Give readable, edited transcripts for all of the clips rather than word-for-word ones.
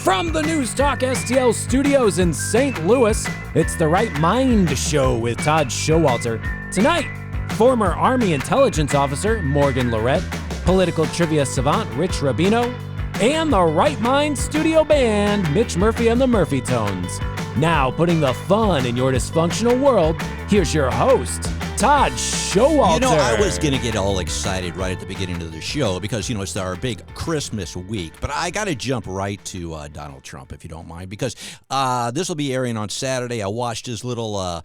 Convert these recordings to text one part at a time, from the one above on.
From the News Talk STL studios in St. Louis, it's the Right Mind Show with Todd Showalter. Tonight, former Army intelligence officer Morgan Lerette, political trivia savant Rich Rubino, and the Right Mind studio band, Mitch Murphy and the Murphy Tones. Now, putting the fun in your dysfunctional world, here's your host, Todd Showalter. You know, I was going to get all excited right at the beginning of the show because, you know, it's our big Christmas week. But I got to jump right to Donald Trump, if you don't mind, because this will be airing on Saturday. I watched his little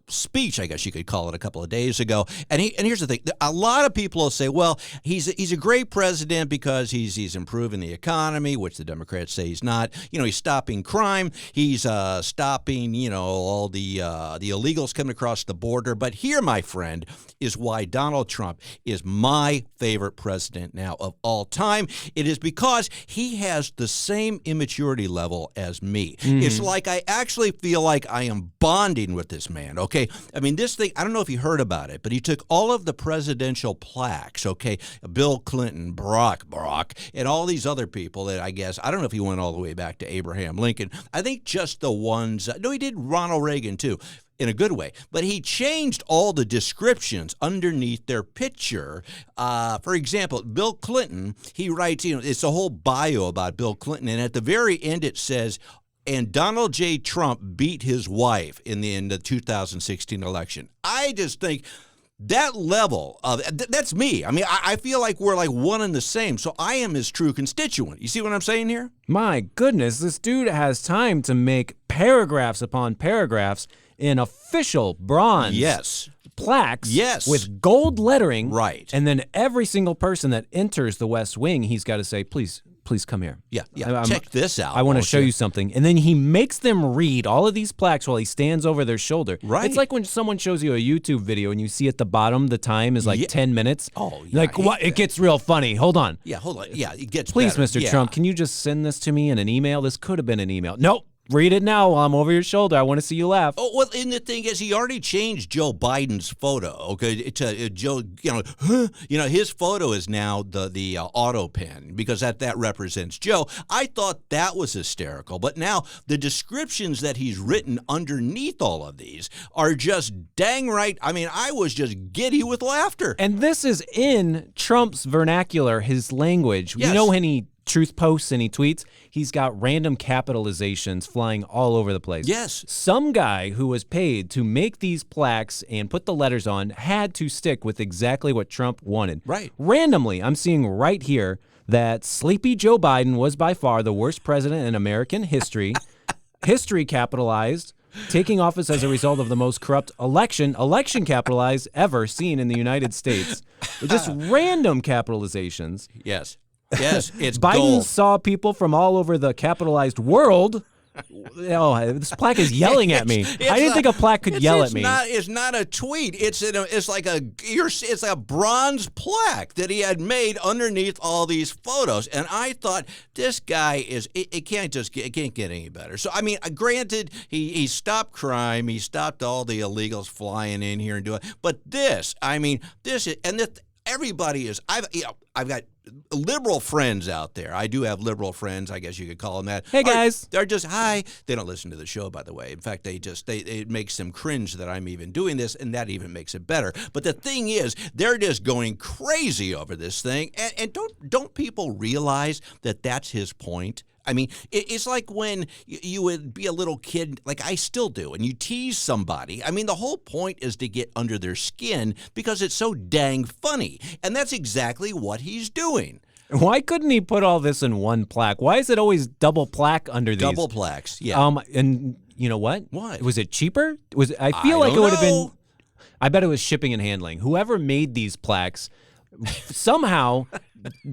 speech, I guess you could call it, a couple of days ago. And here's the thing. A lot of people will say, well, he's a great president because he's improving the economy, which the Democrats say he's not. You know, he's stopping crime. He's stopping, you know, all the illegals coming across the border. But here, my friend, is why Donald Trump is my favorite president now of all time. It is because he has the same immaturity level as me. It's like I actually feel like I am bonding with this man, okay? I mean, this thing, I don't know if you heard about it, but he took all of the presidential plaques, okay? Bill Clinton, Barack, and all these other people that I don't know if he went all the way back to Abraham Lincoln. I think just the ones, no, he did Ronald Reagan too, in a good way. But he changed all the descriptions underneath their picture. For example, Bill Clinton, he writes, you know, it's a whole bio about Bill Clinton, and at the very end it says, and Donald J. Trump beat his wife in the 2016 election. I just think that level of, that's me. I mean, I feel like we're like one and the same. So I am his true constituent. You see what I'm saying here? My goodness, this dude has time to make paragraphs upon paragraphs in official bronze plaques with gold lettering. Right. And then every single person that enters the West Wing, he's got to say, please come here. Check this out. I want to show you something. And then he makes them read all of these plaques while he stands over their shoulder. Right. It's like when someone shows you a YouTube video and you see at the bottom the time is like 10 minutes. Oh, yeah. Like, what? It gets real funny. Hold on. Yeah, hold on. Yeah, it gets Please, better. Mr. Trump, can you just send this to me in an email? This could have been an email. Nope. Read it now while I'm over your shoulder. I want to see you laugh. Oh, well, and the thing is, he already changed Joe Biden's photo, okay, to Joe, his photo is now the auto pen because that represents Joe. I thought that was hysterical, but now the descriptions that he's written underneath all of these are just dang right. I mean, I was just giddy with laughter. And this is in Trump's vernacular, his language. Yes. You know when he truth posts and he tweets, he's got random capitalizations flying all over the place. Yes. Some guy who was paid to make these plaques and put the letters on had to stick with exactly what Trump wanted. Right. Randomly, I'm seeing right here that sleepy Joe Biden was by far the worst president in American history. History capitalized. Taking office as a result of the most corrupt election capitalized ever seen in the United States. Just random capitalizations. Yes. Yes, it's Biden gold. saw people from all over the capitalized world. Oh, this plaque is yelling at me. I didn't think a plaque could yell at me. It's not a tweet. It's like a bronze plaque that he had made underneath all these photos. And I thought this guy it can't get any better. So I mean, granted, he stopped crime, he stopped all the illegals flying in here and doing. But everybody is. I've got liberal friends out there. I do have liberal friends, I guess you could call them that. Hey, guys. They're just, hi. They don't listen to the show, by the way. In fact, it makes them cringe that I'm even doing this, and that even makes it better. But the thing is, they're just going crazy over this thing. And don't people realize that that's his point? I mean, it's like when you would be a little kid, like I still do, and you tease somebody. I mean, the whole point is to get under their skin because it's so dang funny. And that's exactly what he's doing. Why couldn't he put all this in one plaque? Why is it always double plaque under these? Double plaques, yeah. And you know what? What? Was it cheaper? I feel like it would have been. I bet it was shipping and handling. Whoever made these plaques somehow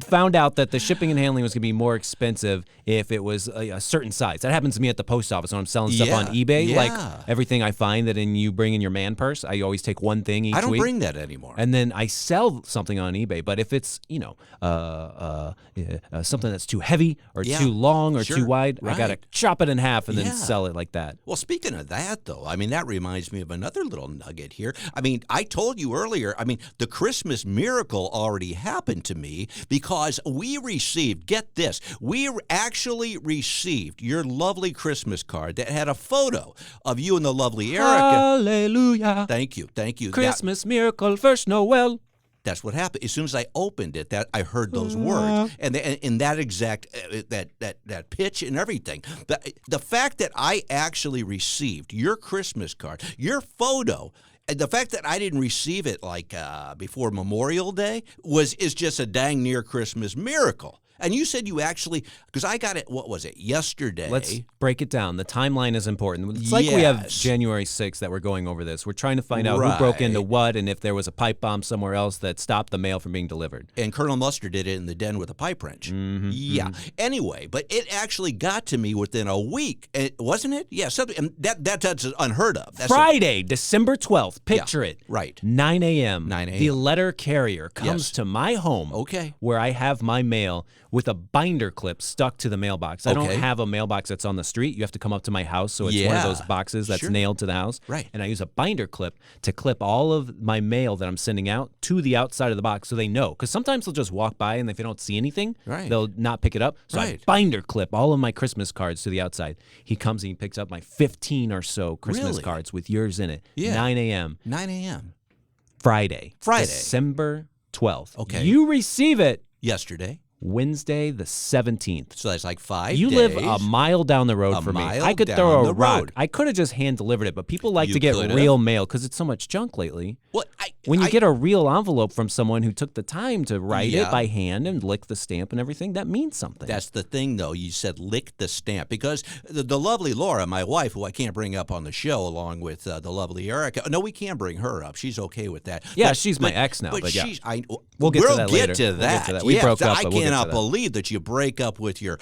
found out that the shipping and handling was going to be more expensive if it was a certain size. That happens to me at the post office when I'm selling stuff on eBay. Yeah. Like everything I find that you bring in your man purse, I always take one thing each week. I don't bring that anymore. And then I sell something on eBay. But if it's, something that's too heavy or too long or too wide, I got to chop it in half and then sell it like that. Well, speaking of that, though, I mean, that reminds me of another little nugget here. I mean, I told you earlier, I mean, the Christmas miracle miracle already happened to me because we received, get this, we actually received your lovely Christmas card that had a photo of you and the lovely Erica. Hallelujah. Thank you. Christmas miracle, first Noel. That's what happened. As soon as I opened it, that I heard those words, and in that exact that pitch and everything. The fact that I actually received your Christmas card, your photo, and the fact that I didn't receive it like before Memorial Day is just a dang near Christmas miracle. And you said you actually, because I got it, what was it, yesterday? Let's break it down. The timeline is important. It's like we have January 6th that we're going over this. We're trying to find out who broke into what and if there was a pipe bomb somewhere else that stopped the mail from being delivered. And Colonel Mustard did it in the den with a pipe wrench. Yeah. Anyway, but it actually got to me within a week, wasn't it? Yeah, something, and that's unheard of. That's Friday, December 12th. Picture it. Right. 9 a.m. 9 a.m. The letter carrier comes to my home where I have my mail with a binder clip stuck to the mailbox. I don't have a mailbox that's on the street. You have to come up to my house, so it's one of those boxes that's nailed to the house. Right. And I use a binder clip to clip all of my mail that I'm sending out to the outside of the box so they know. Because sometimes they'll just walk by, and if they don't see anything, they'll not pick it up. So I binder clip all of my Christmas cards to the outside. He comes and he picks up my 15 or so Christmas cards with yours in it. 9 a.m. 9 a.m. Friday. December 12th. Okay. You receive it yesterday. Wednesday the 17th. So that's like 5 days. You live a mile down the road from me. I could throw a rock. I could have just hand delivered it, but people like to get real mail because it's so much junk lately. Well, when you get a real envelope from someone who took the time to write it by hand and lick the stamp and everything, that means something. That's the thing, though. You said lick the stamp because the lovely Laura, my wife, who I can't bring up on the show, along with the lovely Erica. No, we can bring her up. She's okay with that. Yeah, she's my ex now. But she's, we'll get to that later. We'll get to that. We broke up. I cannot believe that you break up with your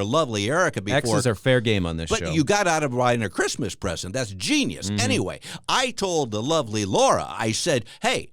lovely Erica before. Exes are fair game on this show. But you got out of buying a Christmas present. That's genius. Anyway, I told the lovely Laura, I said, hey,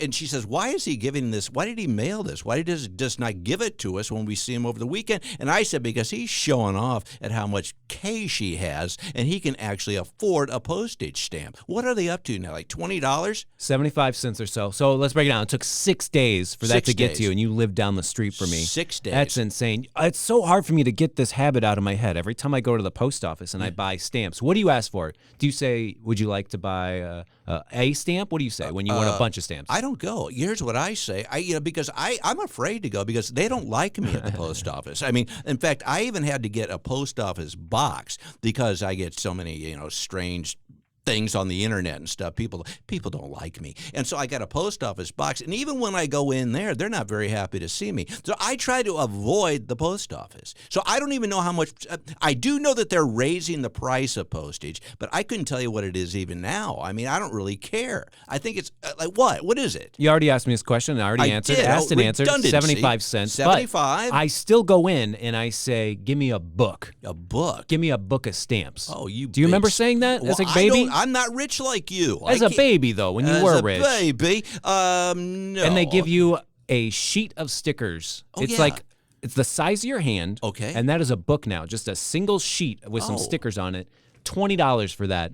and she says, why is he giving this? Why did he mail this? Why does he just not give it to us when we see him over the weekend? And I said, because he's showing off at how much cash he has, and he can actually afford a postage stamp. What are they up to now, like $20? 75 cents or so. So let's break it down. It took 6 days for that to get to you, and you live down the street from me. 6 days. That's insane. It's so hard for me to get this habit out of my head. Every time I go to the post office and I buy stamps, what do you ask for? Do you say, would you like to buy a stamp? What do you say when you want a bunch of stamps? I don't go. Here's what I say. Because I'm afraid to go because they don't like me at the post office. I mean, in fact, I even had to get a post office box because I get so many, strange things on the internet and stuff. People don't like me. And so I got a post office box. And even when I go in there, they're not very happy to see me. So I try to avoid the post office. So I don't even know how much. I do know that they're raising the price of postage, but I couldn't tell you what it is even now. I mean, I don't really care. I think it's like what? What is it? You already asked me this question. I already answered. Asked and answered. 75 cents. 75. I still go in and I say, give me a book. A book? Give me a book of stamps. Oh, do you remember saying that as a baby? I'm not rich like you. As a baby, though, when you were rich. As a baby, no. And they give you a sheet of stickers. It's like, it's the size of your hand. Okay. And that is a book now, just a single sheet with some stickers on it. $20 for that.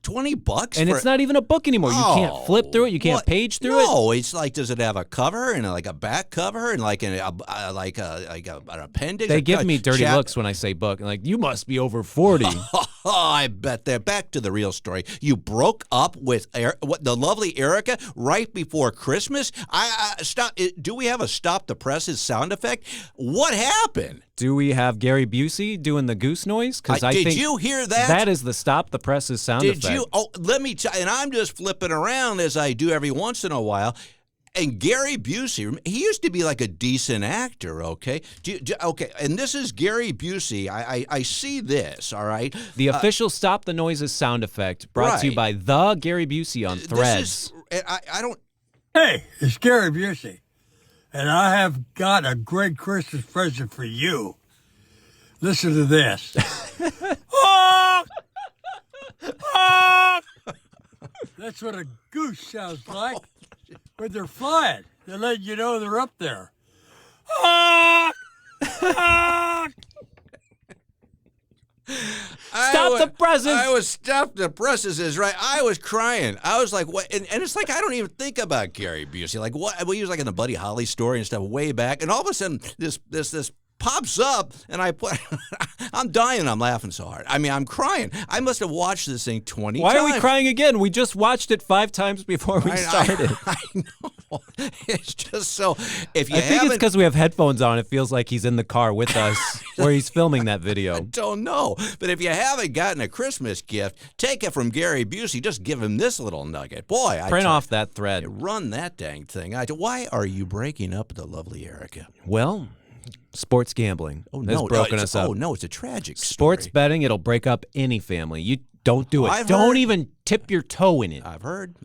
$20 and it's not even a book anymore. You can't flip through it. You can't page through it. No, it's like, does it have a cover and like a back cover and like an appendix? They give me dirty looks when I say book. Like, you must be over 40. I bet they're back to the real story. You broke up with the lovely Erica right before Christmas. Stop. Do we have a stop the presses sound effect? What happened? Do we have Gary Busey doing the goose noise? Because I think did you hear that? That is the stop the presses sound effect. Did you? Oh, let me tell you. And I'm just flipping around as I do every once in a while. And Gary Busey, he used to be like a decent actor, okay? Okay, and this is Gary Busey. I see this, all right? The official Stop the Noises sound effect brought to you by the Gary Busey on Threads. I don't... Hey, it's Gary Busey, and I have got a great Christmas present for you. Listen to this. That's what a goose sounds like. When they're flying, they're letting you know they're up there. Stop the presses. I was stop the presses is right. I was crying. I was like, what? And it's like I don't even think about Gary Busey. Like what? We was like in the Buddy Holly story and stuff way back, and all of a sudden this pops up, and I'm dying. I'm laughing so hard. I mean, I'm crying. I must have watched this thing 20 times. Why are we crying again? We just watched it 5 times before we started. I know. It's just so. If you I think it's because we have headphones on. It feels like he's in the car with us, where he's filming that video. I don't know. But if you haven't gotten a Christmas gift, take it from Gary Busey. Just give him this little nugget. Boy, Print off that thread. Run that dang thing. Why are you breaking up the lovely Erica? Well, sports gambling has broken us up. Oh, no, it's a tragic Sports story. betting, it'll break up any family. You don't do it. I've don't heard. even tip your toe in it. I've heard.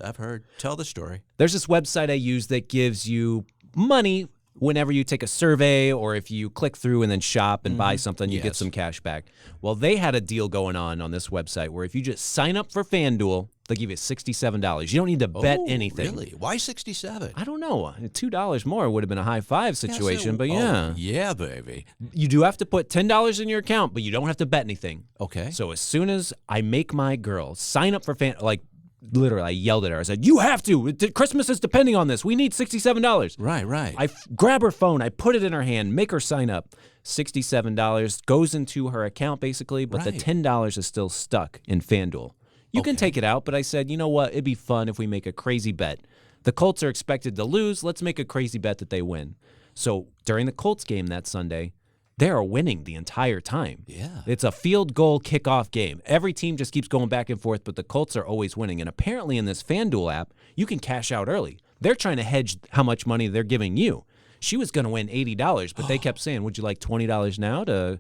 Tell the story. There's this website I use that gives you money whenever you take a survey or if you click through and then shop and buy something, you get some cash back. Well, they had a deal going on this website where if you just sign up for FanDuel, they'll give you $67. You don't need to bet anything. Really? Why 67? I don't know. $2 more would have been a high five situation, but yeah. Oh, yeah, baby. You do have to put $10 in your account, but you don't have to bet anything. Okay. So as soon as I make my girl sign up for literally, I yelled at her. I said, "You have to. Christmas is depending on this. We need $67." Right. I grab her phone. I put it in her hand, make her sign up. $67 goes into her account, basically, but the $10 is still stuck in FanDuel. You can take it out, but I said, you know what? It'd be fun if we make a crazy bet. The Colts are expected to lose. Let's make a crazy bet that they win. So during the Colts game that Sunday, they are winning the entire time. Yeah. It's a field goal kickoff game. Every team just keeps going back and forth, but the Colts are always winning. And apparently in this FanDuel app, you can cash out early. They're trying to hedge how much money they're giving you. She was going to win $80, but they kept saying, would you like $20 now to,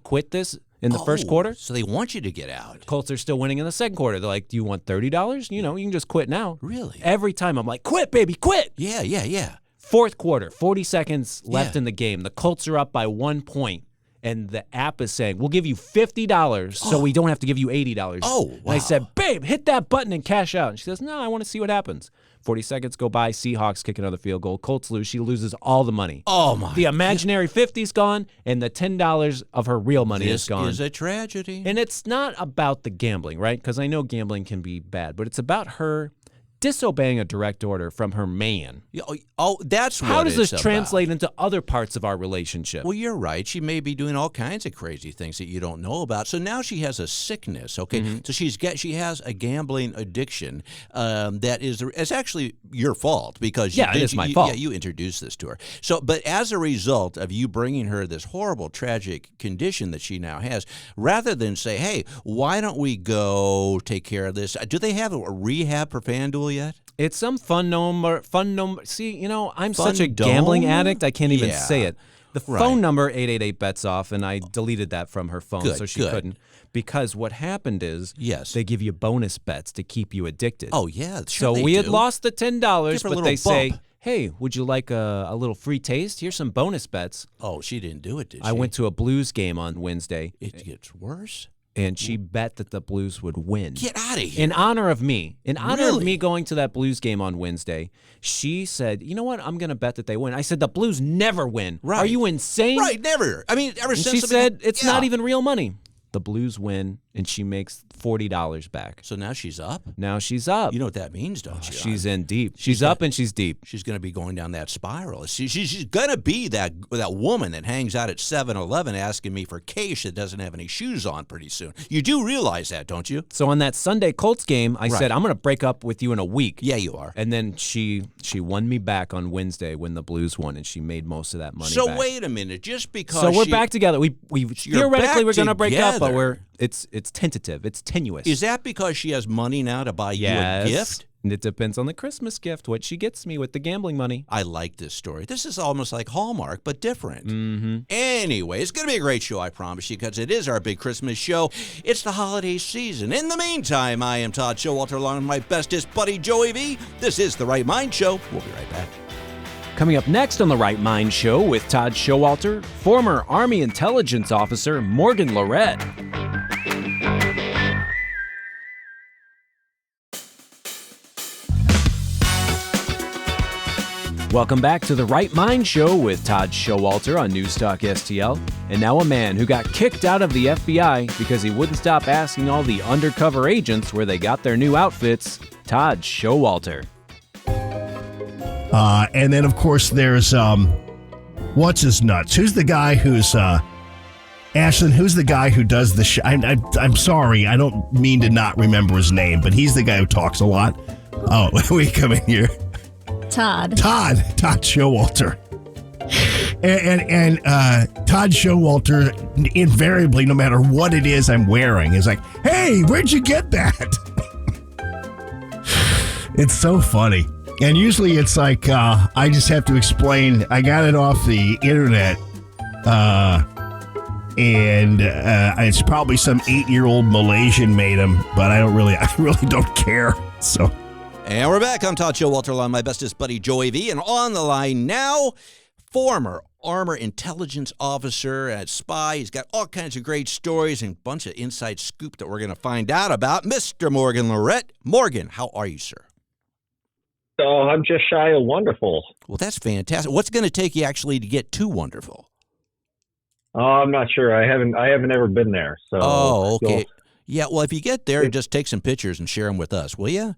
quit this in the first quarter? So they want you to get out. Colts are still winning in the second quarter. They're like, do you want $30? You can just quit now. Really? Every time I'm like, quit, baby, quit. Yeah. Fourth quarter, 40 seconds left in the game. The Colts are up by 1 point. And the app is saying, we'll give you $50 so we don't have to give you $80. Oh, wow. And I said, babe, hit that button and cash out. And she says, no, I want to see what happens. 40 seconds go by. Seahawks kick another field goal. Colts lose. She loses all the money. Oh, my. The imaginary 50's gone, and the $10 of her real money is gone. This is a tragedy. And it's not about the gambling, right? Because I know gambling can be bad, but it's about her disobeying a direct order from her man. Oh, that's what How does this it's translate about. into other parts of our relationship? Well, you're right. She may be doing all kinds of crazy things that you don't know about. So now she has a sickness, okay? So she has a gambling addiction that is actually your fault because it is my fault. Yeah, you introduced this to her. So, but as a result of you bringing her this horrible, tragic condition that she now has, rather than say, hey, why don't we go take care of this? Do they have a rehab for FanDuel yet? It's some fun number. See, I'm such a gambling addict, I can't even say it. The phone number, 888-BETS-OFF, and I deleted that from her phone so she couldn't. Because what happened is they give you bonus bets to keep you addicted. Oh, yeah. So we had lost the $10, but they say, hey, would you like a little free taste? Here's some bonus bets. Oh, she didn't do it, did she? I went to a Blues game on Wednesday. It gets worse? And she bet that the Blues would win. Get out of here. In honor of me. In honor of me going to that Blues game on Wednesday, she said, you know what? I'm going to bet that they win. I said, the Blues never win. Right. Are you insane? Right, never. I mean, ever since. She said, it's not even real money. The Blues win, and she makes $40 back. So now she's up? Now she's up. You know what that means, don't you? She's in deep. She's up and she's deep. She's going to be going down that spiral. She's going to be that woman that hangs out at 7-Eleven asking me for cash that doesn't have any shoes on pretty soon. You do realize that, don't you? So on that Sunday Colts game, I said, I'm going to break up with you in a week. Yeah, you are. And then she won me back on Wednesday when the Blues won, and she made most of that money so back. Wait a minute. Just because So we're back together. We theoretically we're going to break up, but together. it's tentative. It's tenuous. Is that because she has money now to buy you a gift? And it depends on the Christmas gift, what she gets me with the gambling money. I like this story. This is almost like Hallmark, but different. Anyway, it's going to be a great show, I promise you, because it is our big Christmas show. It's the holiday season. In the meantime, I am Todd Showalter, along with my bestest buddy, Joey V. This is The Right Mind Show. We'll be right back. Coming up next on The Right Mind Show with Todd Showalter, former Army intelligence officer Morgan Lerette. Welcome back to the Right Mind Show with Todd Showalter on News Talk STL. And now a man who got kicked out of the FBI because he wouldn't stop asking all the undercover agents where they got their new outfits, Todd Showalter. And then, of course, there's, what's his nuts? Who's the guy who's, Ashlyn, who's the guy who does the show? I'm sorry, I don't mean to not remember his name, but he's the guy who talks a lot. Oh, we come in here. Todd Showalter. And Todd Showalter, invariably, no matter what it is I'm wearing, is like, hey, where'd you get that? It's so funny. And usually it's like, I just have to explain, I got it off the internet, and it's probably some 8-year-old Malaysian made him, but I really don't care, so... And we're back. I'm Todd Showalter, along my bestest buddy Joey V. And on the line now, former Armor Intelligence Officer at Spy. He's got all kinds of great stories and a bunch of inside scoop that we're going to find out about. Mr. Morgan Lerette. Morgan, how are you, sir? Oh, I'm just shy of wonderful. Well, that's fantastic. What's going to take you actually to get to wonderful? Oh, I'm not sure. I haven't ever been there. So. Oh, okay. Yeah, well, if you get there, just take some pictures and share them with us, will you?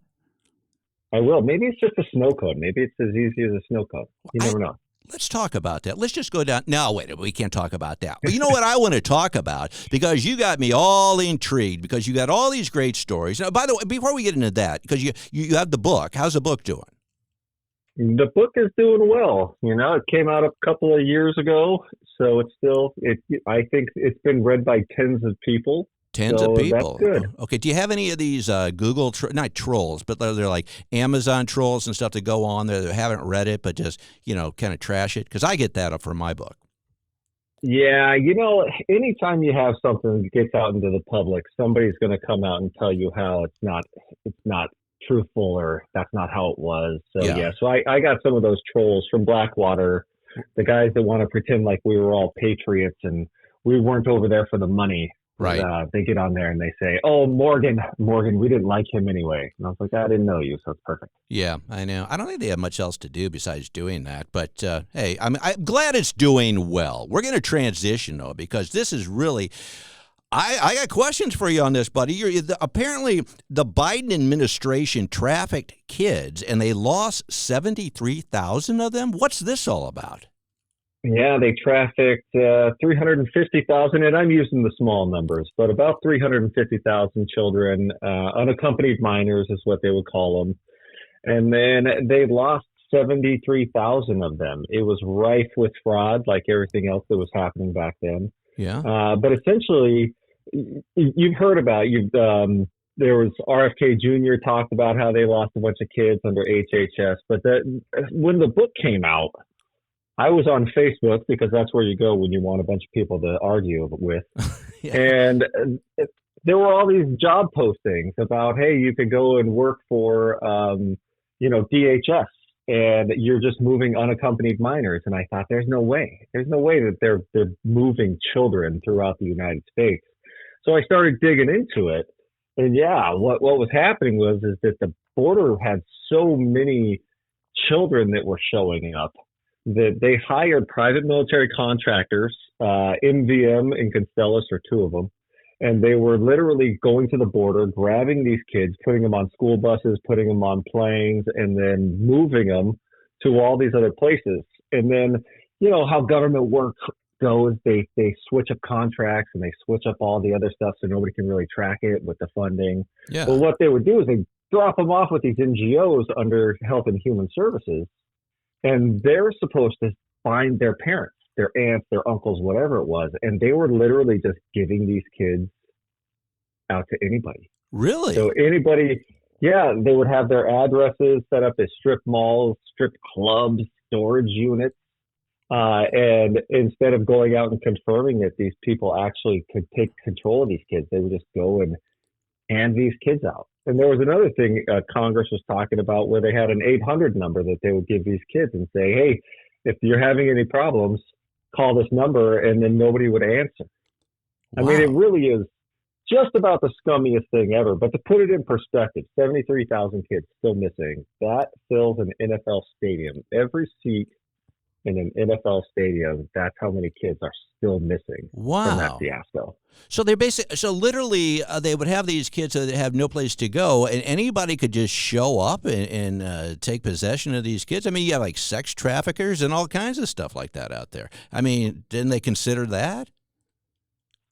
I will. Maybe it's just a snow cone. Maybe it's as easy as a snow cone. You never know. Let's talk about that. Let's just go down. No, wait, we can't talk about that. But you know what I want to talk about? Because you got me all intrigued because you got all these great stories. Now, by the way, before we get into that, because you have the book. How's the book doing? The book is doing well. You know, it came out a couple of years ago, so it's still. I think it's been read by tens of people. Tens of people. That's good. Okay. Do you have any of these Google, not trolls, but they're like Amazon trolls and stuff that go on there that haven't read it, but just, kind of trash it? Because I get that up for my book. Yeah. Anytime you have something that gets out into the public, somebody's going to come out and tell you how it's not truthful or that's not how it was. So, yeah. So I got some of those trolls from Blackwater, the guys that want to pretend like we were all patriots and we weren't over there for the money. Right. They get on there and they say, oh, Morgan, we didn't like him anyway. And I was like, I didn't know you, so it's perfect. Yeah, I know. I don't think they have much else to do besides doing that. But, hey, I'm glad it's doing well. We're going to transition, though, because this is really – I got questions for you on this, buddy. Apparently, the Biden administration trafficked kids, and they lost 73,000 of them. What's this all about? Yeah, they trafficked 350,000, and I'm using the small numbers, but about 350,000 children, unaccompanied minors is what they would call them. And then they lost 73,000 of them. It was rife with fraud, like everything else that was happening back then. Yeah. But essentially, you've heard about there was RFK Jr. talked about how they lost a bunch of kids under HHS, but when the book came out, I was on Facebook because that's where you go when you want a bunch of people to argue with. Yeah. And there were all these job postings about, hey, you could go and work for, DHS and you're just moving unaccompanied minors. And I thought, there's no way that they're moving children throughout the United States. So I started digging into it. And yeah, what was happening is that the border had so many children that were showing up that they hired private military contractors, MVM and Constellus are two of them, and they were literally going to the border, grabbing these kids, putting them on school buses, putting them on planes, and then moving them to all these other places. And then, how government work goes, they switch up contracts and they switch up all the other stuff so nobody can really track it with the funding. Yeah. But what they would do is they drop them off with these NGOs under Health and Human Services. And they're supposed to find their parents, their aunts, their uncles, whatever it was. And they were literally just giving these kids out to anybody. Really? So anybody, yeah, they would have their addresses set up as strip malls, strip clubs, storage units. And instead of going out and confirming that these people actually could take control of these kids, they would just go and hand these kids out. And there was another thing Congress was talking about where they had an 800 number that they would give these kids and say, hey, if you're having any problems, call this number, and then nobody would answer. Wow. I mean, it really is just about the scummiest thing ever. But to put it in perspective, 73,000 kids still missing. That fills an NFL stadium. Every seat in an NFL stadium, that's how many kids are still missing from that Wow. fiasco. So they're so literally they would have these kids that have no place to go, and anybody could just show up and take possession of these kids. I mean, you have like sex traffickers and all kinds of stuff like that out there. I mean, didn't they consider that?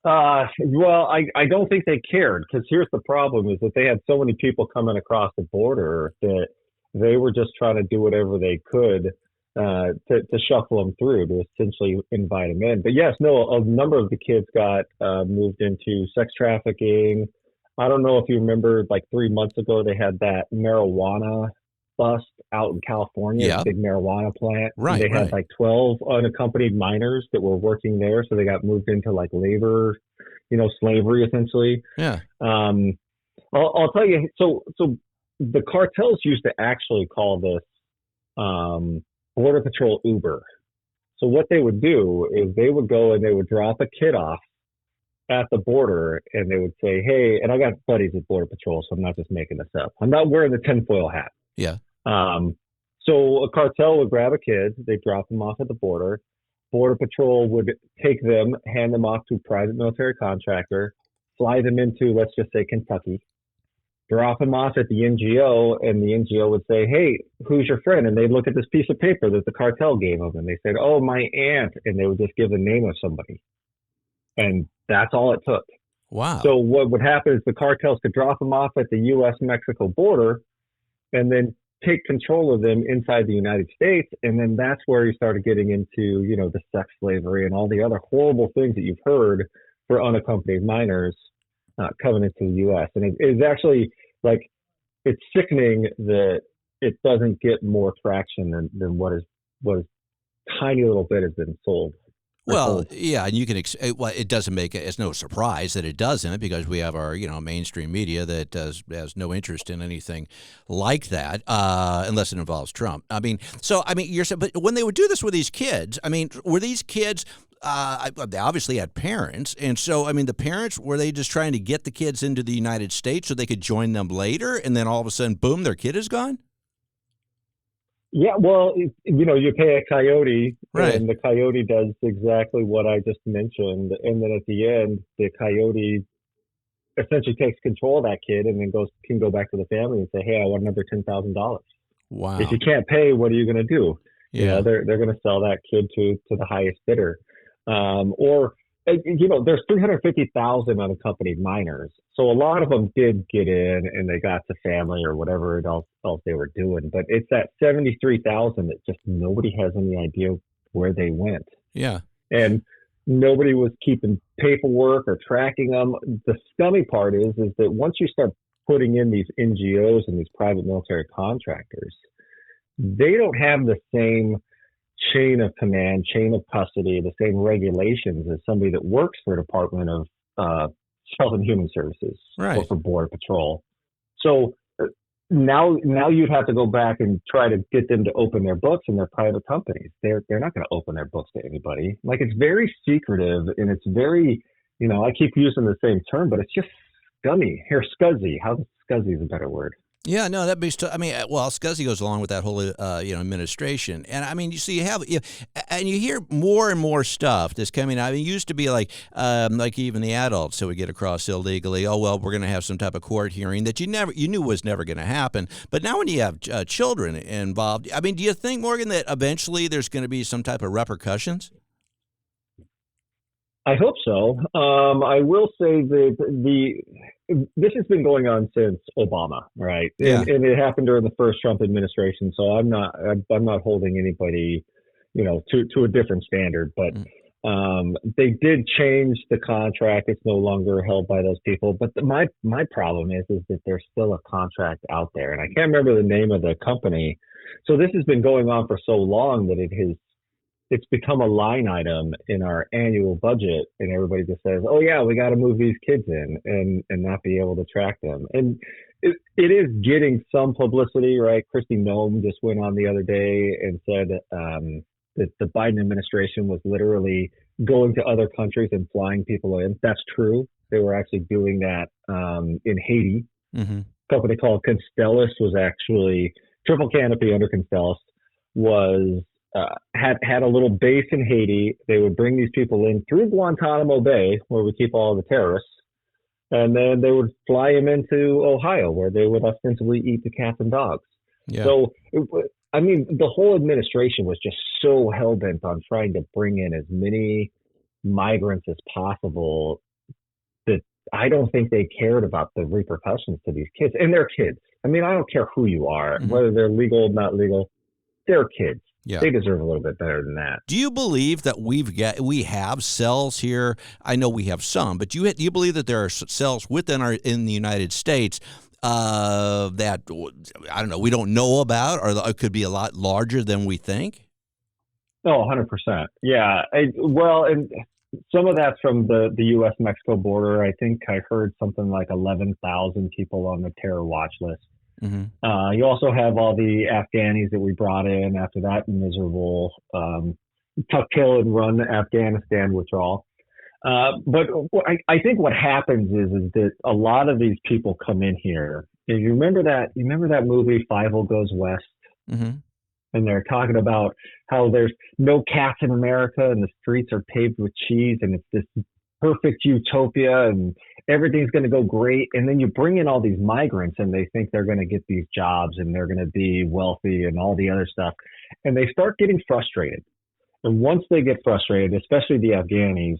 Well, I don't think they cared, because here's the problem is that they had so many people coming across the border that they were just trying to do whatever they could to shuffle them through, to essentially invite them in. But yes, no, a number of the kids got moved into sex trafficking. I don't know if you remember, like 3 months ago, they had that marijuana bust out in California, Yeah. a big marijuana plant. Right, They had right. like 12 unaccompanied minors that were working there, so they got moved into like labor, slavery essentially. Yeah. I'll tell you. So the cartels used to actually call this Border Patrol Uber. So what they would do is they would go and they would drop a kid off at the border, and they would say, "Hey," and I got buddies at Border Patrol, so I'm not just making this up. I'm not wearing the tinfoil hat. Yeah. So a cartel would grab a kid, they drop them off at the border. Border Patrol would take them, hand them off to a private military contractor, fly them into, let's just say, Kentucky, drop them off at the NGO, and the NGO would say, "Hey, who's your friend?" And they'd look at this piece of paper that the cartel gave them, and they said, "Oh, my aunt," and they would just give the name of somebody. And that's all it took. Wow. So what would happen is the cartels could drop them off at the U.S.-Mexico border and then take control of them inside the United States. And then that's where you started getting into, the sex slavery and all the other horrible things that you've heard for unaccompanied minors coming into the U.S. And it's actually it's sickening that it doesn't get more traction than what tiny little bit has been sold. Well, yeah, and you can. Well, it doesn't make it's no surprise that it doesn't, because we have our mainstream media that has no interest in anything like that unless it involves Trump. You're saying, but when they would do this with these kids, were these kids? They obviously had parents, and so the parents, were they just trying to get the kids into the United States so they could join them later, and then all of a sudden, boom, their kid is gone? Yeah, well, you pay a coyote, right, and the coyote does exactly what I just mentioned. And then at the end, the coyote essentially takes control of that kid and then can go back to the family and say, "Hey, I want another $10,000. Wow. If you can't pay, what are you going to do?" Yeah. They're going to sell that kid to the highest bidder. There's 350,000 unaccompanied minors. So a lot of them did get in and they got to family or whatever else they were doing. But it's that 73,000 that just nobody has any idea where they went. Yeah. And nobody was keeping paperwork or tracking them. The scummy part is that once you start putting in these NGOs and these private military contractors, they don't have the same chain of command, chain of custody, the same regulations as somebody that works for the Department of Health and Human Services, right, or for Border Patrol. So now you'd have to go back and try to get them to open their books in their private companies. They're not going to open their books to anybody. It's very secretive, and it's very, I keep using the same term, but it's just scummy, scuzzy. How scuzzy is a better word? Yeah, no, that makes. Scuzzy goes along with that whole, administration, and you see, and you hear more and more stuff that's coming out. It used to be like even the adults that would get across illegally. Oh well, we're going to have some type of court hearing that you knew was never going to happen. But now when you have children involved, do you think, Morgan, that eventually there's going to be some type of repercussions? I hope so. I will say that this has been going on since Obama, right? Yeah. And it happened during the first Trump administration. So I'm not holding anybody, to a different standard. But they did change the contract. It's no longer held by those people. But my problem is that there's still a contract out there, and I can't remember the name of the company. So this has been going on for so long that it's become a line item in our annual budget, and everybody just says, "Oh yeah, we got to move these kids in and not be able to track them." And it is getting some publicity, right? Kristi Noem just went on the other day and said that the Biden administration was literally going to other countries and flying people in. That's true. They were actually doing that in Haiti. Mm-hmm. A company called Constellus was actually Triple Canopy under Constellus was had a little base in Haiti. They would bring these people in through Guantanamo Bay, where we keep all the terrorists, and then they would fly them into Ohio, where they would ostensibly eat the cats and dogs. Yeah. So, the whole administration was just so hell-bent on trying to bring in as many migrants as possible that I don't think they cared about the repercussions to these kids. And they're kids. I don't care who you are, Mm-hmm. whether they're legal or not legal, they're kids. Yeah. They deserve a little bit better than that. Do you believe that we have cells here? I know we have some, but do you believe that there are cells in the United States that I don't know we don't know about, or it could be a lot larger than we think? Oh, 100%. Yeah. And some of that's from the U.S.-Mexico border. I think I heard something like 11,000 people on the terror watch list. Mm-hmm. You also have all the Afghanis that we brought in after that miserable tuck, kill, and run Afghanistan withdrawal. But I think what happens is that a lot of these people come in here. And you remember that movie 5 Goes West? Mm-hmm. And they're talking about how there's no cats in America and the streets are paved with cheese and it's this perfect utopia and everything's going to go great. And then you bring in all these migrants and they think they're going to get these jobs and they're going to be wealthy and all the other stuff. And they start getting frustrated. And once they get frustrated, especially the Afghanis,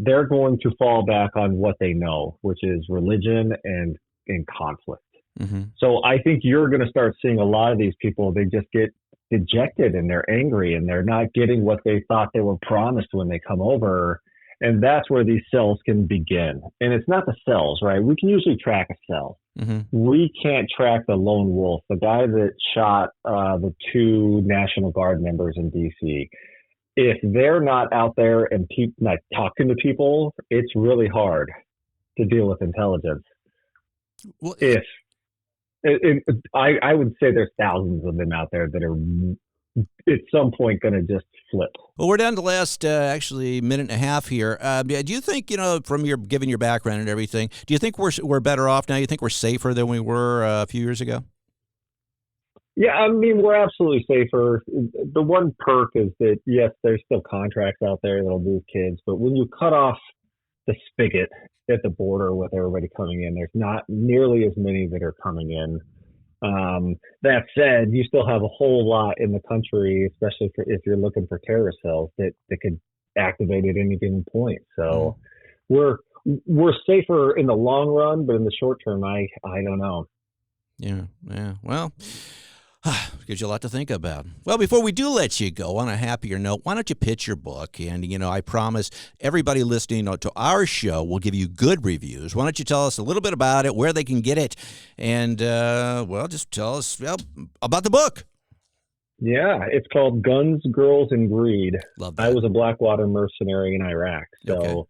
they're going to fall back on what they know, which is religion and conflict. Mm-hmm. So I think you're going to start seeing a lot of these people, they just get dejected and they're angry and they're not getting what they thought they were promised when they come over. And that's where these cells can begin. And it's not the cells, right? We can usually track a cell. Mm-hmm. We can't track the lone wolf, the guy that shot the 2 National Guard members in D.C. If they're not out there and not talking to people, it's really hard to deal with intelligence. Well, I would say there's thousands of them out there that are at some point going to just flip. Well, we're down to the last actually minute and a half here. Do you think, from given your background and everything, do you think we're better off now? You think we're safer than we were a few years ago? Yeah, we're absolutely safer. The one perk is that, yes, there's still contracts out there that'll move kids, but when you cut off the spigot at the border with everybody coming in, there's not nearly as many that are coming in. That said, you still have a whole lot in the country, especially if you're looking for terrorist cells that could activate at any given point. So we're safer in the long run, but in the short term, I don't know. Yeah. Well, gives you a lot to think about. Well, before we do let you go, on a happier note, why don't you pitch your book? And, I promise everybody listening to our show will give you good reviews. Why don't you tell us a little bit about it, where they can get it, and, just tell us about the book. Yeah, it's called Guns, Girls, and Greed. Love that. I was a Blackwater mercenary in Iraq. So Okay.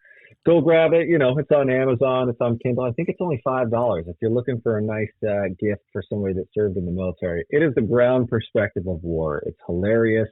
Go grab it. It's on Amazon. It's on Kindle. I think it's only $5 if you're looking for a nice gift for somebody that served in the military. It is the ground perspective of war. It's hilarious.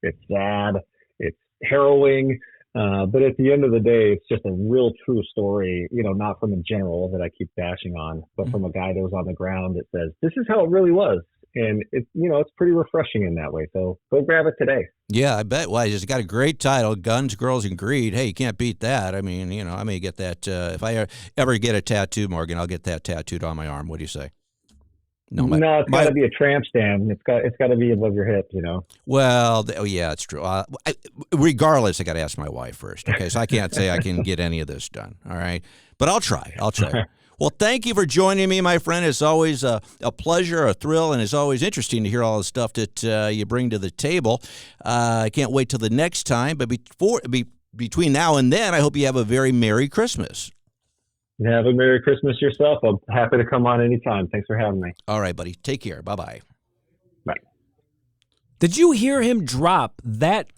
It's sad. It's harrowing. But at the end of the day, it's just a real true story, not from a general that I keep bashing on, but from a guy that was on the ground that says, this is how it really was. And it's pretty refreshing in that way. So go grab it today. Yeah, I bet. Well, it's got a great title, Guns, Girls, and Greed. Hey, you can't beat that. I may get that. If I ever get a tattoo, Morgan, I'll get that tattooed on my arm. What do you say? No, it's got to be a tramp stamp. It's got to be above your hip, Well, yeah, it's true. Regardless, I got to ask my wife first. Okay, so I can't say I can get any of this done. All right, but I'll try. Well, thank you for joining me, my friend. It's always a pleasure, a thrill, and it's always interesting to hear all the stuff that you bring to the table. I can't wait till the next time. But between now and then, I hope you have a very Merry Christmas. Have a Merry Christmas yourself. I'm happy to come on anytime. Thanks for having me. All right, buddy. Take care. Bye-bye. Bye. Did you hear him drop that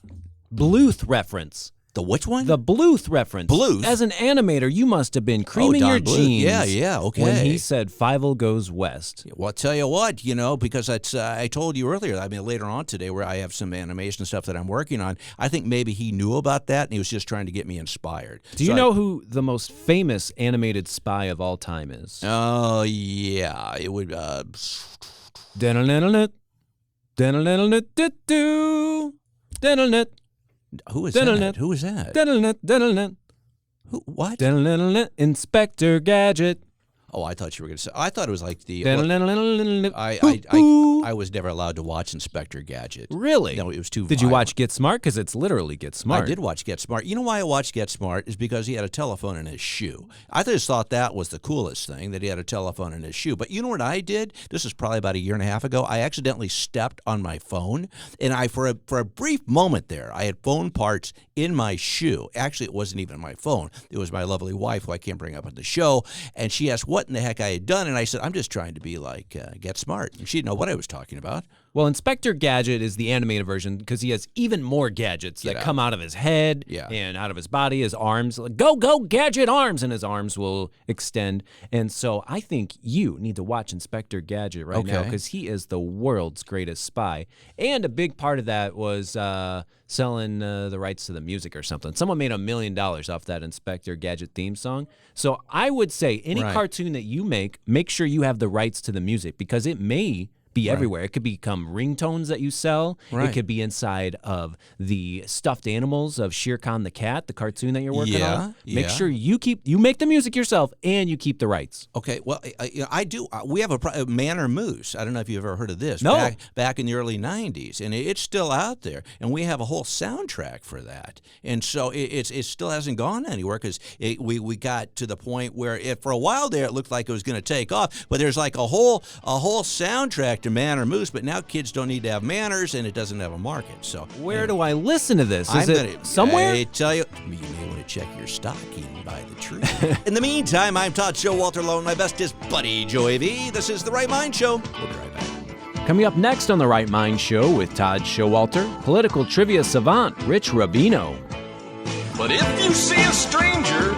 Bluth reference? The which one? The Bluth reference. Bluth? As an animator, you must have been creaming Don your Bluth. jeans. Yeah, okay. When he said Fievel goes west. Well, I'll tell you what, because that's, I told you earlier, later on today where I have some animation stuff that I'm working on, I think maybe he knew about that and he was just trying to get me inspired. Do you know who the most famous animated spy of all time is? Oh, yeah. It would... Who is that? Who is that? Who? What? Inspector Gadget. Oh, I thought you were going to say. I thought it was like the. I was never allowed to watch Inspector Gadget. Really? No, it was too. Did you watch Get Smart? Because it's literally Get Smart. I did watch Get Smart. You know why I watched Get Smart is because he had a telephone in his shoe. I just thought that was the coolest thing, that he had a telephone in his shoe. But you know what I did? This is probably about a year and a half ago. I accidentally stepped on my phone, and for a brief moment there, I had phone parts in my shoe. Actually, it wasn't even my phone. It was my lovely wife, who I can't bring up on the show, and she asked what in the heck I had done, and I said, I'm just trying to be like Get Smart. And she didn't know what I was talking about. Well, Inspector Gadget is the animated version because he has even more gadgets that come out of his head and out of his body, his arms. Like, go, Gadget arms! And his arms will extend. And so I think you need to watch Inspector Gadget right now because he is the world's greatest spy. And a big part of that was selling the rights to the music or something. Someone made $1 million off that Inspector Gadget theme song. So I would say any cartoon that you make sure you have the rights to the music because it may be everywhere. It could become ringtones that you sell. It could be inside of the stuffed animals of Shere Khan the cat, the cartoon that you're working on. Make sure you make the music yourself and you keep the rights. Okay, well, I do. We have a Manor Moose. I don't know if you've ever heard of this. No. Back in the early 90s, and it's still out there, and we have a whole soundtrack for that. And so it still hasn't gone anywhere because we got to the point where for a while there it looked like it was going to take off, but there's like a whole soundtrack to Manor Moose, but now kids don't need to have manners, and it doesn't have a market. So where do I listen to this? Is it somewhere? I tell you, you may want to check your stocking by the tree. In the meantime, I'm Todd Showalter, along with my bestest buddy Joey V. This is The Right Mind Show. We'll be right back. Coming up next on The Right Mind Show with Todd Showalter, political trivia savant Rich Rubino. But if you see a stranger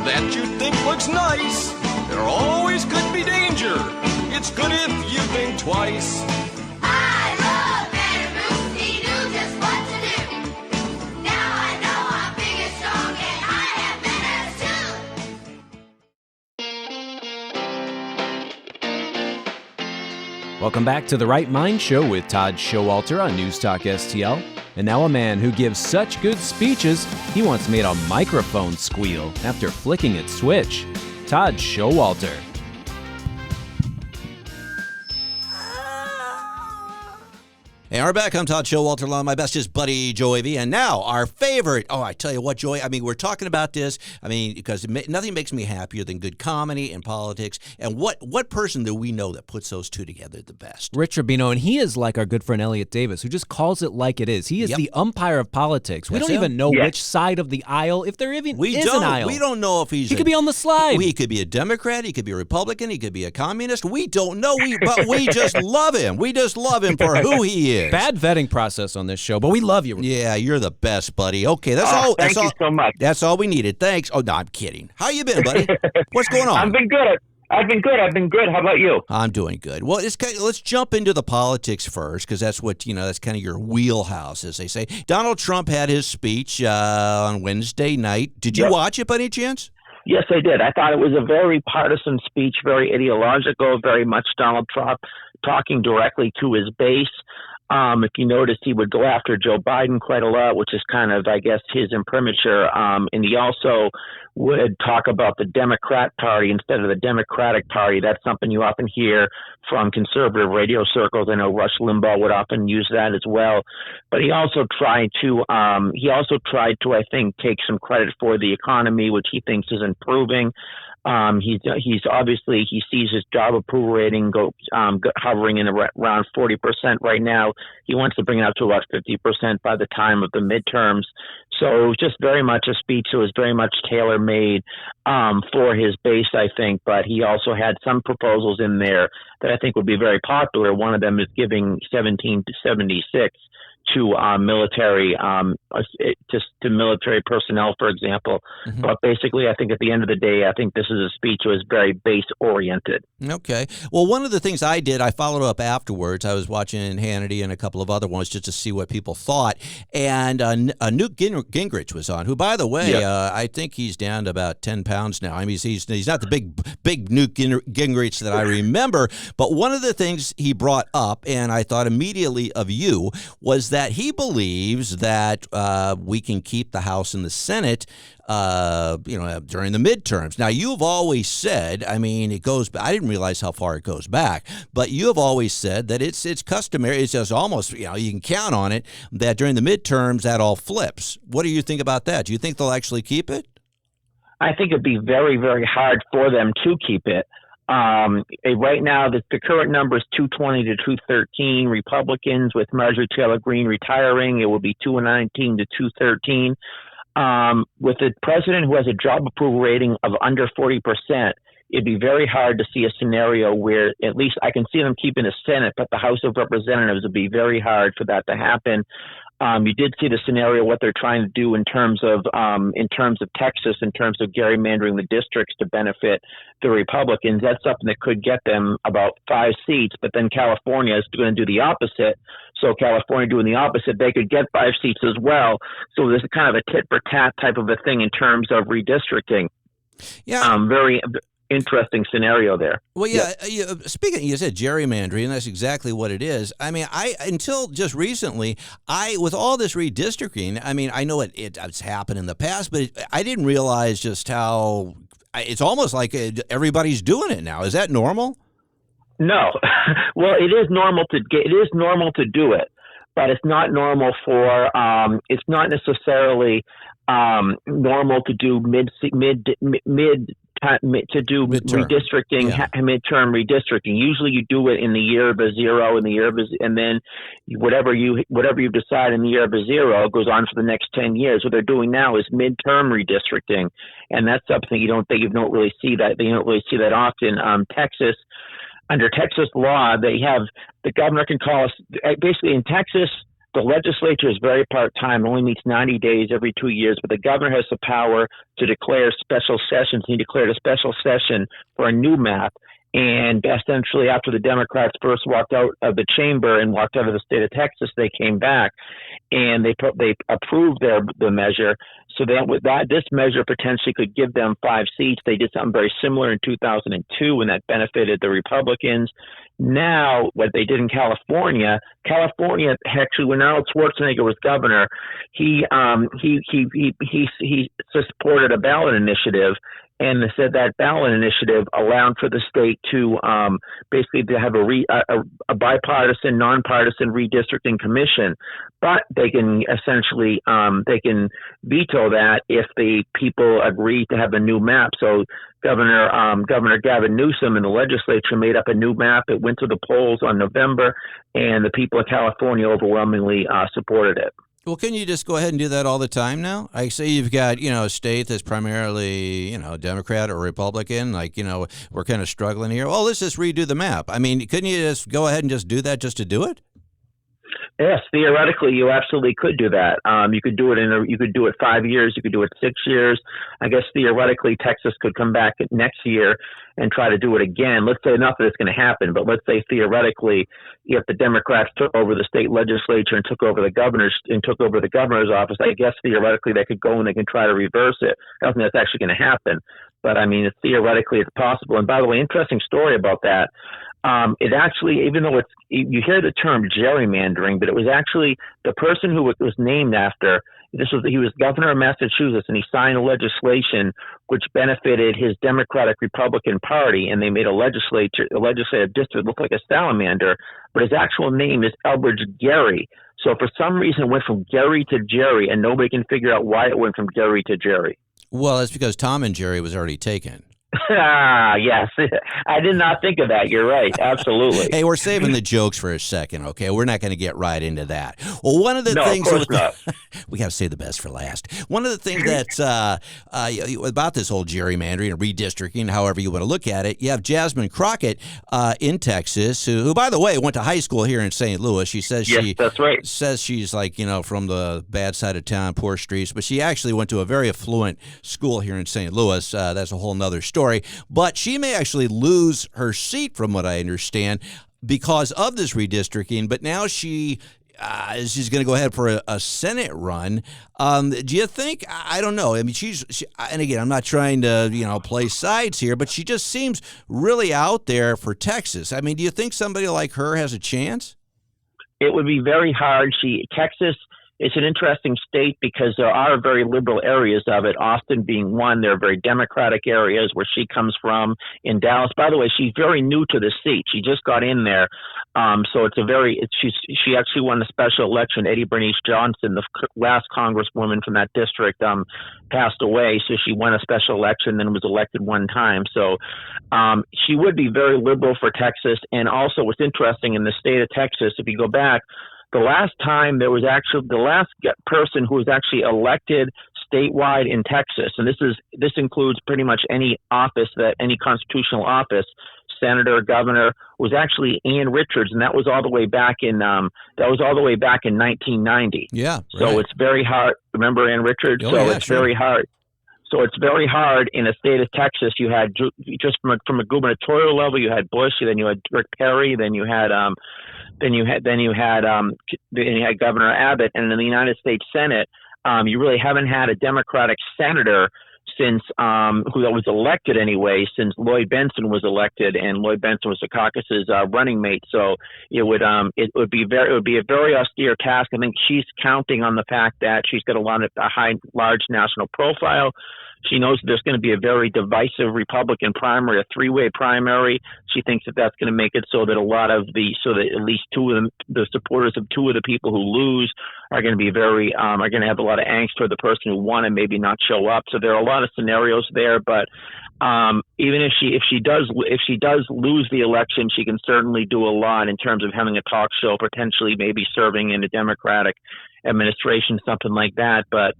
that you think looks nice, there always could be danger. It's good if you think twice. I love Manor Moose. He knew just what to do. Now I know I'm big and strong and I have manners too. Welcome back to The Right Mind Show with Todd Showalter on News Talk STL. And now a man who gives such good speeches, he once made a microphone squeal after flicking its switch. Todd Showalter. And we're back. I'm Todd Showalter, along with my bestest buddy, Joey V. And now our favorite. Oh, I tell you what, Joey. We're talking about this. Because nothing makes me happier than good comedy and politics. And what person do we know that puts those two together the best? Rich Rubino, and he is like our good friend Elliot Davis, who just calls it like it is. He is the umpire of politics. We don't even know which side of the aisle, if there even is an aisle. We don't know if he could be on the slide. He could be a Democrat. He could be a Republican. He could be a communist. We don't know. But we just love him. We just love him for who he is. Bad vetting process on this show, but we love you. Yeah, you're the best, buddy. Okay, that's all. Thank you so much. That's all we needed. Thanks. Oh, no, I'm kidding. How you been, buddy? What's going on? I've been good. I've been good. How about you? I'm doing good. Well, let's jump into the politics first, because that's what, that's kind of your wheelhouse, as they say. Donald Trump had his speech on Wednesday night. Did you watch it by any chance? Yes, I did. I thought it was a very partisan speech, very ideological, very much Donald Trump talking directly to his base. If you noticed, he would go after Joe Biden quite a lot, which is kind of, I guess, his imprimatur. And he also would talk about the Democrat Party instead of the Democratic Party. That's something you often hear from conservative radio circles. I know Rush Limbaugh would often use that as well. But he also tried to, I think, take some credit for the economy, which he thinks is improving. He's obviously, he sees his job approval rating hovering in around 40% right now. He wants to bring it up to about 50% by the time of the midterms. So it was just very much a speech that was very much tailor-made for his base, I think. But he also had some proposals in there that I think would be very popular. One of them is giving 17 to 76 military, just to military personnel, for example. Mm-hmm. But basically, I think at the end of the day, I think this is a speech that was very base-oriented. Okay. Well, one of the things I did, I followed up afterwards. I was watching Hannity and a couple of other ones just to see what people thought. And Newt Gingrich was on, who, by the way, I think he's down to about 10 pounds now. I mean, he's not the big Newt Gingrich that I remember. But one of the things he brought up, and I thought immediately of you, was that he believes that we can keep the House and the Senate during the midterms. Now, you've always said, I mean, it goes, I didn't realize how far it goes back, but you have always said that it's customary, it's just almost, you can count on it, that during the midterms, that all flips. What do you think about that? Do you think they'll actually keep it? I think it'd be very, very hard for them to keep it. Right now, the current number is 220 to 213 Republicans. With Marjorie Taylor Greene retiring, it will be 219 to 213. With a president who has a job approval rating of under 40%, it'd be very hard to see a scenario where at least I can see them keeping the Senate, but the House of Representatives would be very hard for that to happen. You did see the scenario, what they're trying to do in terms of Texas, in terms of gerrymandering the districts to benefit the Republicans. That's something that could get them about 5 seats, but then California is going to do the opposite. So California doing the opposite, they could get 5 seats as well. So there's kind of a tit for tat type of a thing in terms of redistricting. Yeah. Very interesting scenario there. Well, yeah. Speaking, you said gerrymandering, and that's exactly what it is. I mean, until just recently, with all this redistricting, I mean, I know it's happened in the past, but I didn't realize just how it's almost like everybody's doing it now. Is that normal? No. Well, it is normal to do it, but it's not normal for. It's not necessarily normal to do redistricting, midterm redistricting. Usually you do it in the year of a zero, and then whatever you decide in the year of a zero goes on for the next 10 years. What they're doing now is midterm redistricting, and that's something you don't really see that often. Texas, under Texas law, they have the governor can call us basically in Texas. The legislature is very part-time, only meets 90 days every 2 years, but the governor has the power to declare special sessions. He declared a special session for a new map. And essentially, after the Democrats first walked out of the chamber and walked out of the state of Texas, they came back and they approved the measure. So this measure potentially could give them 5 seats. They did something very similar in 2002, and that benefited the Republicans. Now, what they did in California actually, when Arnold Schwarzenegger was governor, he supported a ballot initiative. And they said that ballot initiative allowed for the state to basically to have a bipartisan, nonpartisan redistricting commission, but they can essentially they can veto that if the people agree to have a new map. So Governor Gavin Newsom and the legislature made up a new map. It went to the polls on November, and the people of California overwhelmingly supported it. Well, can you just go ahead and do that all the time now? I say you've got, a state that's primarily, Democrat or Republican, we're kind of struggling here. Well, let's just redo the map. I mean, couldn't you just go ahead and just do that just to do it? Yes, theoretically, you absolutely could do that. You could do it 5 years. You could do it 6 years. I guess theoretically, Texas could come back next year and try to do it again. Let's say not that it's going to happen, but let's say theoretically, if the Democrats took over the state legislature and took over the governor's office, I guess theoretically they could go and they can try to reverse it. I don't think that's actually going to happen, but I mean, theoretically it's possible. And by the way, interesting story about that. It actually, even though you hear the term gerrymandering, but it was actually the person who it was named after. He was governor of Massachusetts, and he signed a legislation which benefited his Democratic Republican Party, and they made a legislative district look like a salamander. But his actual name is Elbridge Gerry. So for some reason, it went from Gerry to Jerry, and nobody can figure out why it went from Gerry to Jerry. Well, that's because Tom and Jerry was already taken. Yes. I did not think of that. You're right. Absolutely. Hey, we're saving the jokes for a second, okay? We're not going to get right into that. Well, one of the things of course not. we got to save the best for last. One of the things that's about this whole gerrymandering and redistricting, however you want to look at it, you have Jasmine Crockett in Texas, who, by the way, went to high school here in St. Louis. She says that's right. Says she's like, from the bad side of town, poor streets, but she actually went to a very affluent school here in St. Louis. That's a whole nother story. But she may actually lose her seat, from what I understand, because of this redistricting. But now she's going to go ahead for a Senate run. Do you think? I don't know. I mean, and again, I'm not trying to play sides here, but she just seems really out there for Texas. I mean, do you think somebody like her has a chance? It would be very hard. Texas is an interesting state because there are very liberal areas of it, Austin being one. There are very Democratic areas where she comes from in Dallas. By the way, she's very new to the seat. She just got in there. So she actually won the special election. Eddie Bernice Johnson, the last congresswoman from that district, passed away. So she won a special election, then was elected one time. So she would be very liberal for Texas. And also what's interesting in the state of Texas, if you go back, the last person who was actually elected statewide in Texas, and this includes pretty much any constitutional office, senator, governor, was actually Ann Richards, and that was all the way back in 1990. Yeah. Right. So it's very hard. Remember Ann Richards? Very hard. So it's very hard in the state of Texas. You had just from a gubernatorial level, you had Bush, then you had Rick Perry, then you had Governor Abbott, and in the United States Senate, you really haven't had a Democratic senator since who was elected anyway, since Lloyd Bentsen was elected, and Lloyd Bentsen was the caucus's running mate. So it would be a very austere task. I think she's counting on the fact that she's got a large national profile. She knows there's going to be a very divisive Republican primary, a three-way primary. She thinks that's going to make it so that at least two of them, the supporters of two of the people who lose, are going to be are going to have a lot of angst toward the person who won and maybe not show up. So there are a lot of scenarios there, but even if she does lose the election, she can certainly do a lot in terms of having a talk show, potentially maybe serving in a Democratic administration, something like that. But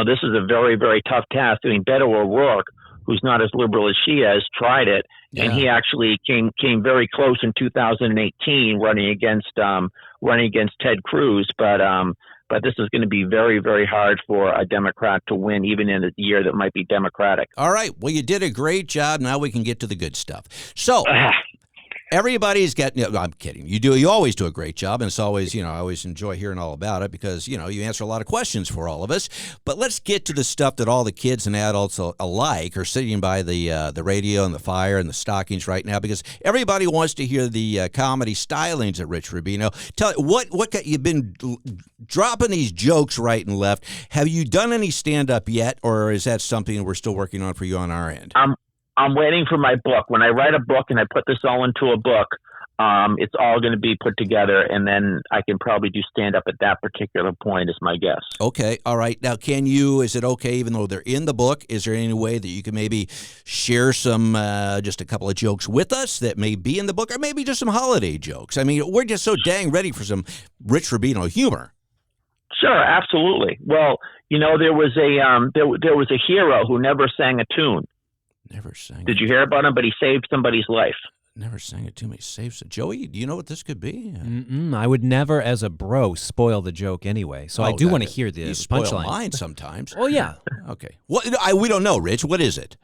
this is a very, very tough task. I mean, Beto O'Rourke, who's not as liberal as she is, tried it, and he actually came very close in 2018 running against Ted Cruz. But this is going to be very, very hard for a Democrat to win, even in a year that might be Democratic. All right. Well, you did a great job. Now we can get to the good stuff. So everybody's got, I'm kidding. You always do a great job. And it's always, I always enjoy hearing all about it because, you answer a lot of questions for all of us. But let's get to the stuff that all the kids and adults alike are sitting by the radio and the fire and the stockings right now, because everybody wants to hear the comedy stylings at Rich Rubino. Tell what you've been dropping these jokes right and left. Have you done any stand-up yet, or is that something we're still working on for you on our end? I'm waiting for my book. When I write a book and I put this all into a book, it's all going to be put together, and then I can probably do stand-up at that particular point is my guess. Okay. All right. Now, is it okay, even though they're in the book, is there any way that you can maybe share some, just a couple of jokes with us that may be in the book, or maybe just some holiday jokes? I mean, we're just so dang ready for some Rich Rubino humor. Sure, absolutely. Well, there was a hero who never sang a tune. Never sang. Did you hear about him? But he saved somebody's life. Never sang it to me. Saves it. Joey, do you know what this could be? I would never, as a bro, spoil the joke anyway. So I do want to hear the punchline. Mine sometimes. Oh yeah. Okay. We don't know, Rich. What is it?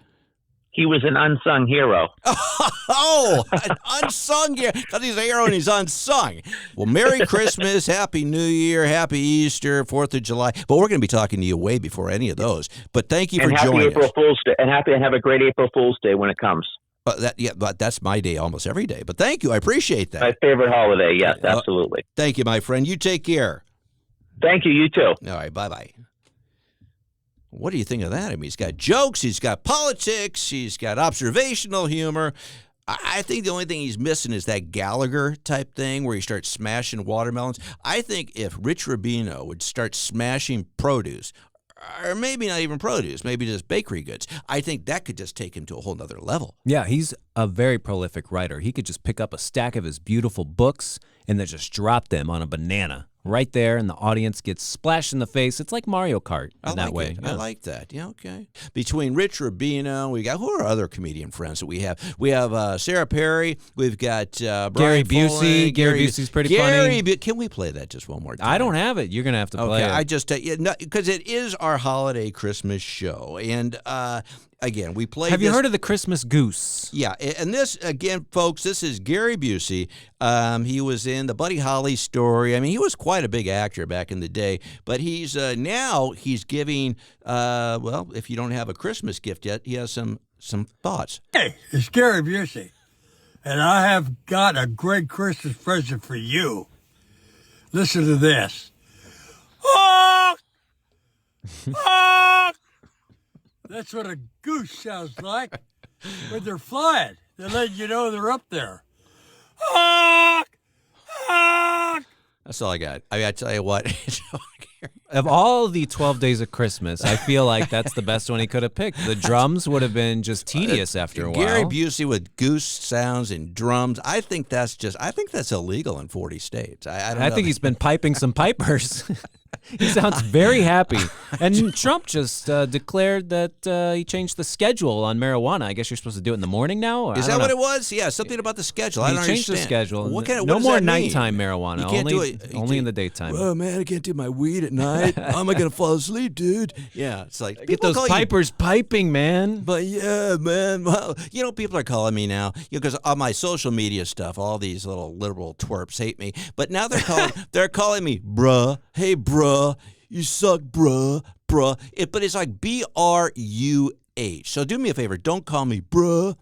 He was an unsung hero. An unsung hero. Because he's a hero and he's unsung. Well, Merry Christmas, Happy New Year, Happy Easter, 4th of July. But we're going to be talking to you way before any of those. But thank you for joining us. Happy April Fool's Day. And have a great April Fool's Day when it comes. But that's my day almost every day. But thank you. I appreciate that. My favorite holiday. Yes, absolutely. Thank you, my friend. You take care. Thank you. You too. All right. Bye-bye. What do you think of that? I mean, he's got jokes, he's got politics, he's got observational humor. I think the only thing he's missing is that Gallagher type thing where he starts smashing watermelons. I think if Rich Rubino would start smashing produce, or maybe not even produce, maybe just bakery goods. I think that could just take him to a whole nother level. Yeah, he's a very prolific writer. He could just pick up a stack of his beautiful books and then just drop them on a banana right there, and the audience gets splashed in the face. It's like Mario Kart in that way. I like that. Yeah, okay. Between Rich Rubino, we got, who are other comedian friends that we have? We have Sarah Perry. We've got Brian Gary Busey. Foley, Gary Busey's pretty funny. Can we play that just one more time? I don't have it. You're going to have to play it. I just, because it is our holiday Christmas show. And again, we play. Have you heard of the Christmas Goose? Yeah, and this, again, folks, this is Gary Busey. He was in the Buddy Holly story. I mean, he was quite a big actor back in the day, but he's now he's giving, well, if you don't have a Christmas gift yet, he has some thoughts. Hey, it's Gary Busey, and I have got a great Christmas present for you. Listen to this. Honk! Honk! That's what a goose sounds like when they're flying. They let you know they're up there. Honk! Honk! That's all I got. I mean, I tell you what. Of all the 12 days of Christmas, I feel like that's the best one he could have picked. The drums would have been just tedious after a while. Gary Busey with goose sounds and drums. I think that's illegal in 40 states. I think he's been piping some pipers. He sounds very happy. And Trump just declared that he changed the schedule on marijuana. I guess you're supposed to do it in the morning now? Is that what it was? Yeah, something about the schedule. I don't changed understand. the schedule. What no more nighttime marijuana. You can't do it. Only in the daytime. Oh, man, I can't do my weed at night. How am I going to fall asleep, dude? Yeah, it's like, get those pipers piping, man. But yeah, man. Well, people are calling me now because on my social media stuff, all these little liberal twerps hate me. But now they're calling me bruh. Hey, bruh. You suck, bruh. But it's like B-R-U-H. So do me a favor. Don't call me bruh.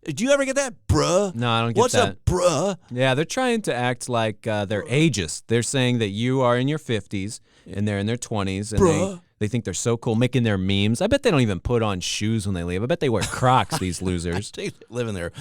Do you ever get that, bruh? No, I don't get What's that. What's up, bruh? Yeah, they're trying to act like they're ageist. They're saying that you are in your 50s and they're in their 20s, and they think they're so cool, making their memes. I bet they don't even put on shoes when they leave. I bet they wear Crocs, these losers. They live in their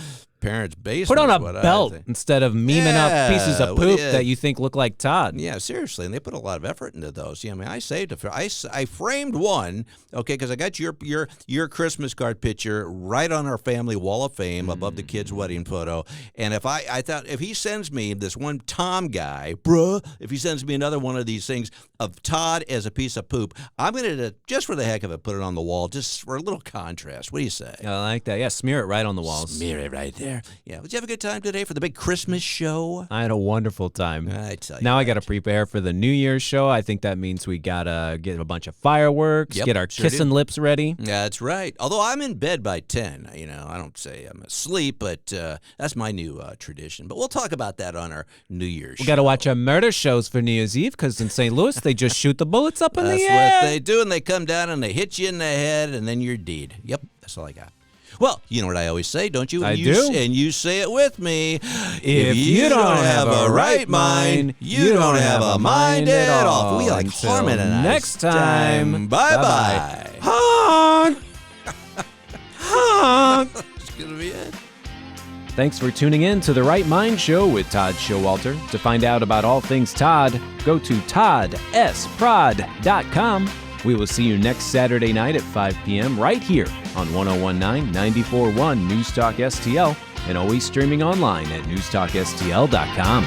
parents' basement. Put on a belt instead of memeing up pieces of poop that you think look like Todd. Yeah, seriously, and they put a lot of effort into those. Yeah, I mean, I saved it. I framed one, okay, because I got your Christmas card picture right on our family wall of fame above the kid's wedding photo. And if I thought if he sends me this one Tom guy, bruh, if he sends me another one of these things of Todd as a piece of poop, I'm going to, just for the heck of it, put it on the wall, just for a little contrast. What do you say? I like that. Yeah, smear it right on the walls. Smear it right there. Yeah. Did you have a good time today for the big Christmas show? I had a wonderful time. I tell you. Now I got to prepare for the New Year's show. I think that means we got to get a bunch of fireworks, get our kissing lips ready. Yeah, that's right. Although I'm in bed by 10. I don't say I'm asleep, but that's my new tradition. But we'll talk about that on our New Year's show. We got to watch our murder shows for New Year's Eve because in St. Louis, they just shoot the bullets up in the air. That's what they do, and they come down and they hit you in the head, and then you're dead. Yep, that's all I got. Well, you know what I always say, don't you? I do. And you say it with me. If you don't have a right mind, you don't have a mind at all. We like harmonize. Next time. Bye-bye. Honk! Honk! That's going to be it. Thanks for tuning in to The Right Mind Show with Todd Showalter. To find out about all things Todd, go to toddsprod.com. We will see you next Saturday night at 5 p.m. right here on 1019 94.1 News Talk STL and always streaming online at newstalkstl.com.